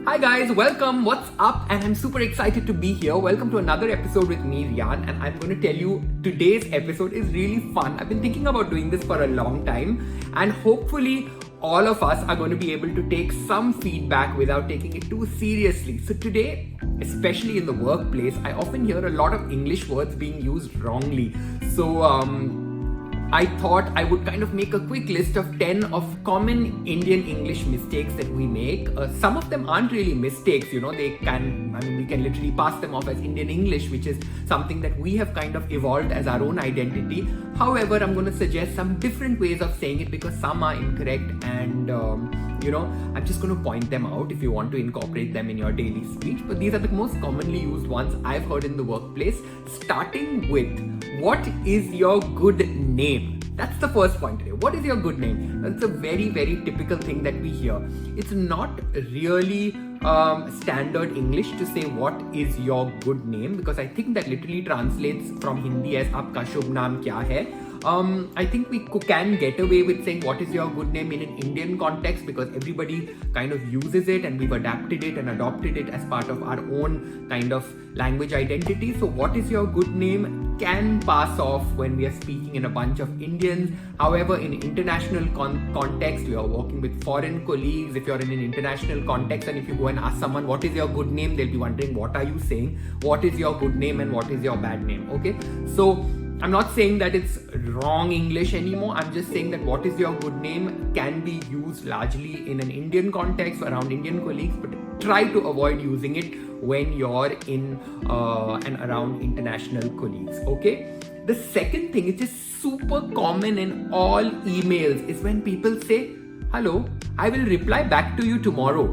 Hi guys, welcome, what's up? And I'm super excited to be here. Welcome to another episode with me, Riaan, and I'm going to tell you today's episode is really fun. I've been thinking about doing this for a long time, and hopefully all of us are going to be able to take some feedback without taking it too seriously. So today, especially in the workplace, I often hear a lot of English words being used wrongly. So I thought I would kind of make a quick list of 10 of common Indian English mistakes that we make. Some of them aren't really mistakes, we can literally pass them off as Indian English, which is something that we have kind of evolved as our own identity. However, I'm going to suggest some different ways of saying it because some are incorrect and I'm just going to point them out if you want to incorporate them in your daily speech. But these are the most commonly used ones I've heard in the workplace, starting with, what is your good name? That's the first point today. What is your good name? That's a very, very typical thing that we hear. It's not really standard English to say what is your good name, because I think that literally translates from Hindi as Aapka Shubh Naam Kya Hai. I think we can get away with saying what is your good name in an Indian context because everybody kind of uses it and we've adapted it and adopted it as part of our own kind of language identity. So what is your good name can pass off when we are speaking in a bunch of Indians. However, in international context, we are working with foreign colleagues. If you're in an international context and if you go and ask someone what is your good name, they'll be wondering what are you saying, what is your good name and what is your bad name. Okay, so I'm not saying that it's wrong English anymore. I'm just saying that what is your good name can be used largely in an Indian context around Indian colleagues, but try to avoid using it when you're in and around international colleagues. Okay. The second thing, which is super common in all emails, is when people say, "Hello, I will reply back to you tomorrow,"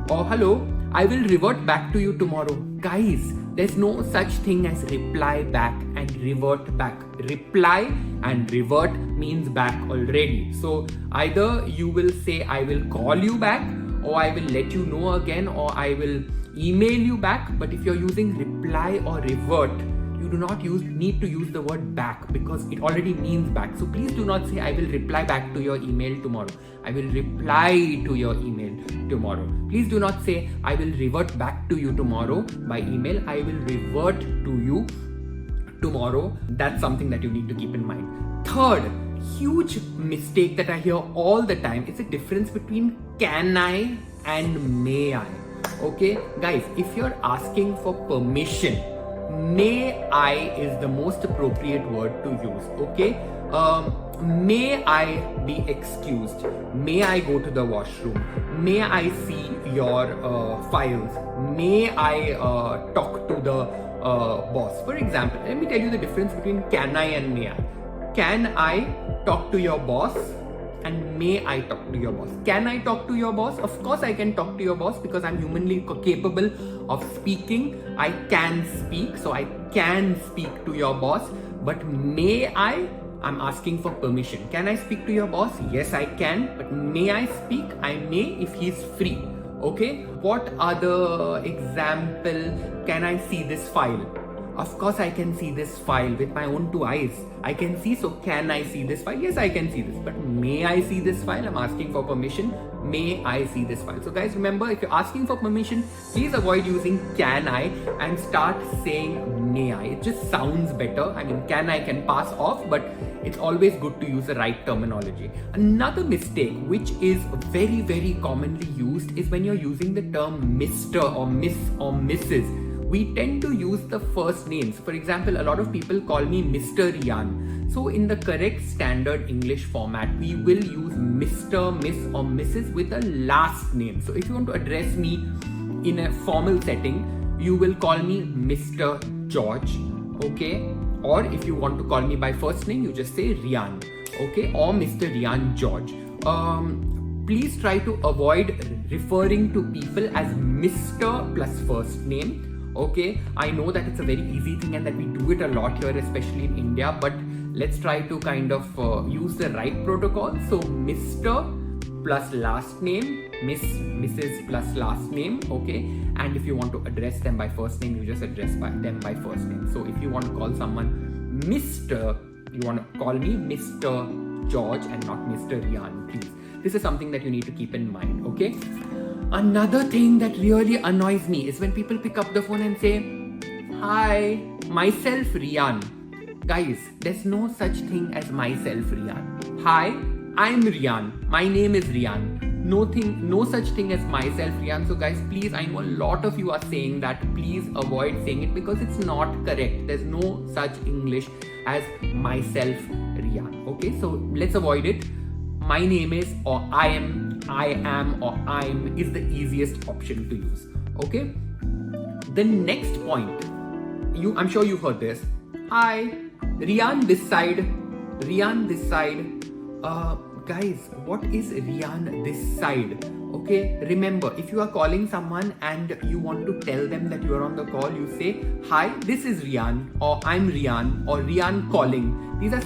or "Hello, I will revert back to you tomorrow." Guys, there's no such thing as reply back and revert back. Reply and revert means back already. So either you will say I will call you back, or I will let you know again, or I will email you back. But if you're using reply or revert, you do not need to use the word back because it already means back. So please do not say I will reply back to your email tomorrow. I will reply to your email tomorrow. Please do not say I will revert back to you tomorrow by email. I will revert to you tomorrow. That's something that you need to keep in mind. Third, huge mistake that I hear all the time is the difference between can I and may I. Okay, guys, if you're asking for permission, may I is the most appropriate word to use. Okay, may I be excused? May I go to the washroom? May I see your files? May I talk to the boss? For example, let me tell you the difference between can I and may I. Can I talk to your boss? And may I talk to your boss? Can I talk to your boss? Of course I can talk to your boss because I'm humanly capable of speaking. I can speak, so I can speak to your boss. But may I? I'm asking for permission. Can I speak to your boss? Yes, I can. But may I speak? I may if he's free. Okay? What other example? Can I see this file? Of course I can see this file with my own two eyes. I can see, so can I see this file? Yes, I can see this. But may I see this file? I'm asking for permission. May I see this file? So guys, remember, if you're asking for permission, please avoid using can I and start saying may I. It just sounds better. I mean, can I can pass off, but it's always good to use the right terminology. Another mistake, which is very, very commonly used, is when you're using the term Mr. or Miss or Mrs. We tend to use the first names. For example, a lot of people call me Mr. Riaan. So in the correct standard English format, we will use Mr., Miss or Mrs. with a last name. So if you want to address me in a formal setting, you will call me Mr. George, okay? Or if you want to call me by first name, you just say Riaan, okay? Or Mr. Riaan George. Please try to avoid referring to people as Mr. plus first name. Okay, I know that it's a very easy thing and that we do it a lot here, especially in India, but let's try to kind of use the right protocol. So Mr. plus last name, Miss, Mrs. plus last name, okay? And if you want to address them by first name, you just address them by first name. So if you want to call someone Mr., you want to call me Mr. George and not Mr. Riaan, please. This is something that you need to keep in mind, okay? Another thing that really annoys me is when people pick up the phone and say, "Hi, myself Riaan." Guys, there's no such thing as myself Riaan. Hi, I'm Riaan. My name is Riaan. No such thing as myself Riaan. So guys, please, I know a lot of you are saying that. Please avoid saying it because it's not correct. There's no such English as myself Riaan. Okay, so let's avoid it. My name is, or I am, or I'm is the easiest option to use. Okay. The next point, I'm sure you've heard this. Hi, Riaan this side. Riaan this side. Guys, what is Riaan this side? Okay, remember, if you are calling someone and you want to tell them that you are on the call, you say, "Hi, this is Riaan," or "I'm Riaan," or "Riaan calling." These are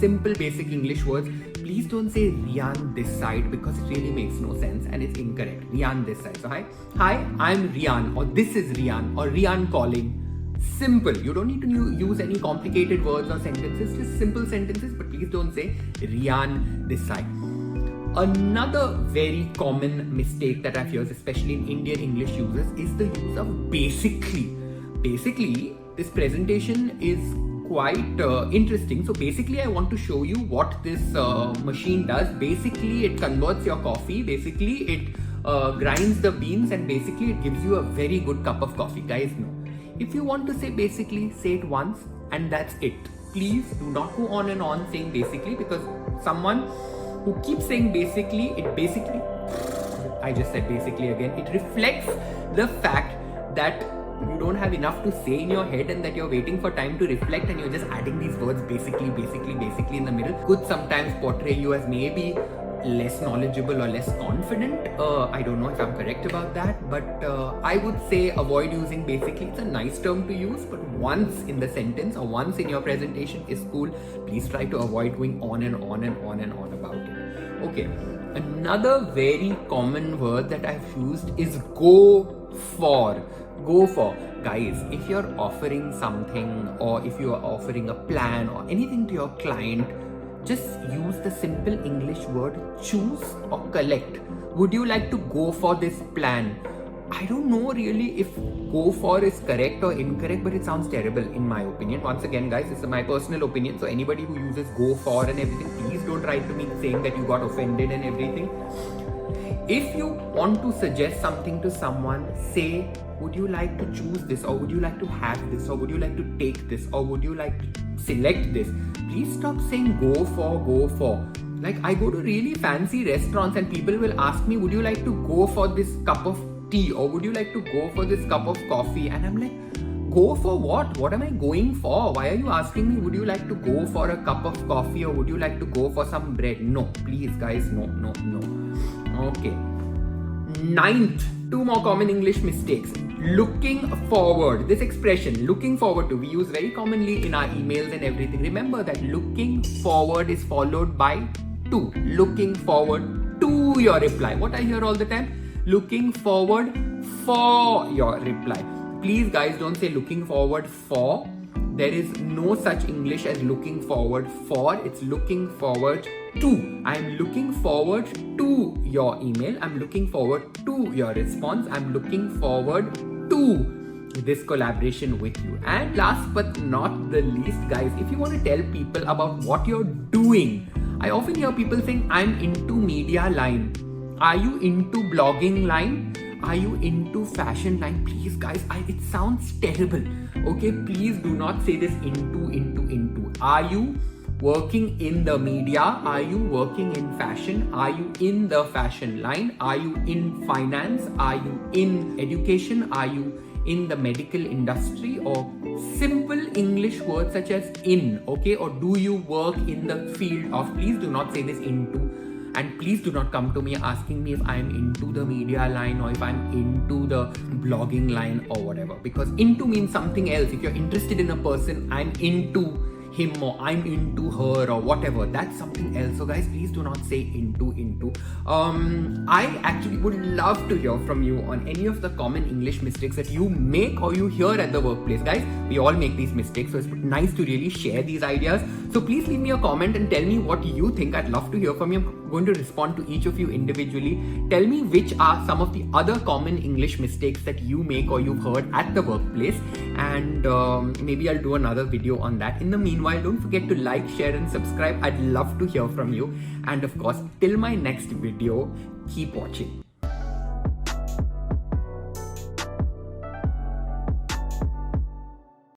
simple basic English words. Please don't say Riaan this side because it really makes no sense and it's incorrect. Riaan this side. So hi, I'm Riaan, or "This is Riaan," or "Riaan calling." Simple. You don't need to use any complicated words or sentences, just simple sentences, but please don't say Riaan this side. Another very common mistake that I've heard, especially in Indian English users, is the use of basically. Basically, this presentation is quite interesting. So basically, I want to show you what this machine does. Basically, it converts your coffee. Basically, it grinds the beans, and basically, it gives you a very good cup of coffee. Guys, no. If you want to say basically, say it once and that's it. Please do not go on and on saying basically, because someone who keeps saying basically, I just said basically again, it reflects the fact that you don't have enough to say in your head and that you're waiting for time to reflect and you're just adding these words basically in the middle. Could sometimes portray you as maybe less knowledgeable or less confident. I don't know if I'm correct about that, but I would say avoid using basically. It's a nice term to use, but once in the sentence or once in your presentation is cool. Please try to avoid going on and on and on and on about it. Okay, another very common word that I've used is go for. Go for. Guys, if you're offering something or if you are offering a plan or anything to your client, just use the simple English word choose or collect. Would you like to go for this plan? I don't know really if go for is correct or incorrect, but it sounds terrible in my opinion. Once again, guys, this is my personal opinion. So anybody who uses go for and everything, please don't write to me saying that you got offended and everything. If you want to suggest something to someone, say, would you like to choose this, or would you like to have this, or would you like to take this, or would you like to select this? Please stop saying go for. Like, I go to really fancy restaurants and people will ask me, would you like to go for this cup of tea, or would you like to go for this cup of coffee? And I'm like, go for what? What am I going for? Why are you asking me, would you like to go for a cup of coffee, or would you like to go for some bread? No, please guys, no. Okay. Ninth, two more common English mistakes. Looking forward. This expression, looking forward to, we use very commonly in our emails and everything. Remember that looking forward is followed by to. Looking forward to your reply. What I hear all the time? Looking forward for your reply. Please guys, don't say looking forward for. There is no such English as looking forward for. It's looking forward to. I'm looking forward to your email. I'm looking forward to your response. I'm looking forward to this collaboration with you. And last but not the least, guys, if you want to tell people about what you're doing, I often hear people saying, I'm into media line. Are you into blogging line? Are you into fashion line? Please guys, it sounds terrible. Okay, please do not say this into. Are you working in the media? Are you working in fashion? Are you in the fashion line? Are you in finance? Are you in education? Are you in the medical industry? Or simple English words such as in, okay? Or do you work in the field of? Please do not say this into. And please do not come to me asking me if I'm into the media line or if I'm into the blogging line or whatever. Because into means something else. If you're interested in a person, I'm into him or I'm into her or whatever. That's something else. So guys, please do not say into. I actually would love to hear from you on any of the common English mistakes that you make or you hear at the workplace. Guys, we all make these mistakes. So it's nice to really share these ideas. So please leave me a comment and tell me what you think. I'd love to hear from you. I'm going to respond to each of you individually. Tell me which are some of the other common English mistakes that you make or you've heard at the workplace, and maybe I'll do another video on that. In the meanwhile, don't forget to like, share and subscribe. I'd love to hear from you. And of course, till my next video, keep watching.